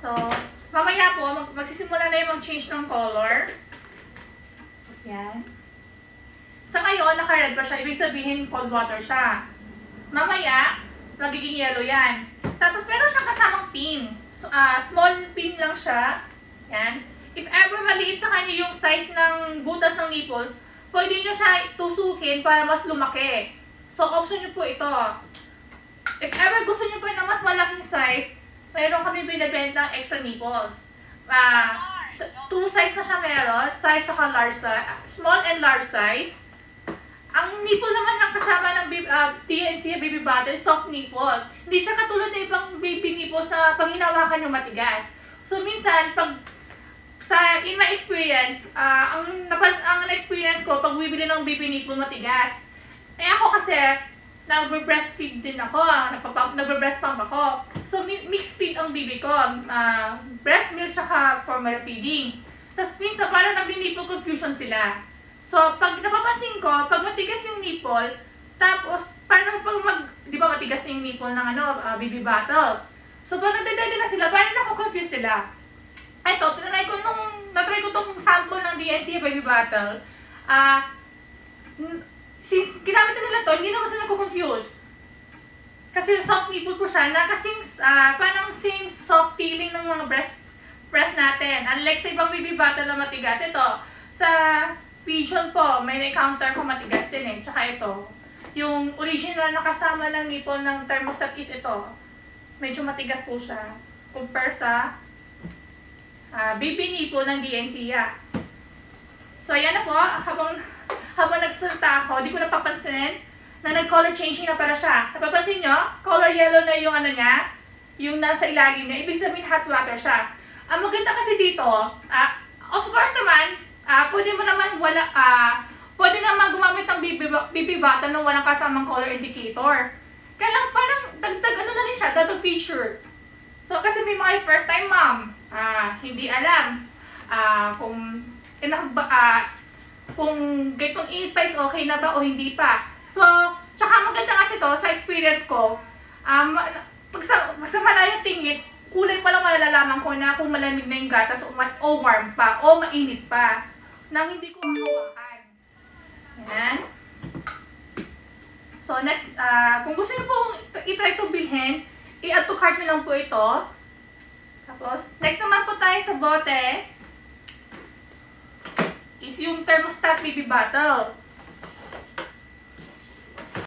So, mamaya po, magsisimula na yung mag-change ng color. Tapos yan. Sa ngayon, naka-red pa siya. Ibig sabihin, cold water siya. Mamaya, magiging yellow yan. Tapos, meron siyang kasamang pin. So, small pin lang siya. Yan. If ever maliit sa kanya yung size ng butas ng nipples, pwede nyo siya tusukin para mas lumaki. So, option nyo po ito. If ever gusto nyo po ng mas malaking size, mayroon kami binibenta extra nipples. Two size na siya meron. Size saka large size. Small and large size. Ang nipple naman ng kasama ng DNC baby bottle, soft nipple. Hindi siya katulad ng ibang baby nipples na pag hinawakan yung matigas. So, minsan, in my experience, ang experience ko, pag bibili ng baby nipple matigas, ako kasi, nagbe-breastfeed din ako, nagbe-breast pump ako. So, mixed feed ang baby ko, breast milk tsaka formula feeding. Tapos, minsan, parang nagdi-nipple confusion sila. So, pag napapansin ko, pag matigas yung nipple, tapos, parang di ba matigas yung nipple ng baby bottle. So, pag nagdadali na sila, parang nako-confuse sila. Ito, natry ko tong sample ng DNC baby bottle. Since ginamit na nila to, hindi naman sila nako-confuse. Kasi soft nipple po siya, na kasing, parang same soft feeling ng mga breast natin. Unlike sa ibang baby bottle na matigas. Ito, sa Pigeon po, may na-encounter ko matigas din eh. Tsaka ito, yung original na kasama ng nipple ng thermostat is ito. Medyo matigas po siya. Compare sa baby nipple ng DNC. So, ayan na po. Habang nagsalita ako, di ko napapansin na nag-color changing na pala siya. Napapansin nyo? Color yellow na yung niya, yung nasa ilalim niya. Ibig sabihin hot water siya. Ang maganda kasi dito, of course naman, pwede naman gumamit ng baby bottle na walang kasamang color indicator. Kaya lang parang dagdag na rin siya, dagdag feature. So kasi may mga first time mom, hindi alam kung gaytong init pa is okay na ba o hindi pa. So, tsaka maganda kasi to sa experience ko, pag sa malayang tingin, kulay pa lang malalaman ko na kung malamig na yung gatas o warm pa o mainit pa nang hindi ko mahawakan. Ayan. So, next, kung gusto niyo po i-try to bilhin, i-add to cart nyo lang po ito. Tapos, next naman po tayo sa bote is yung thermostat baby bottle.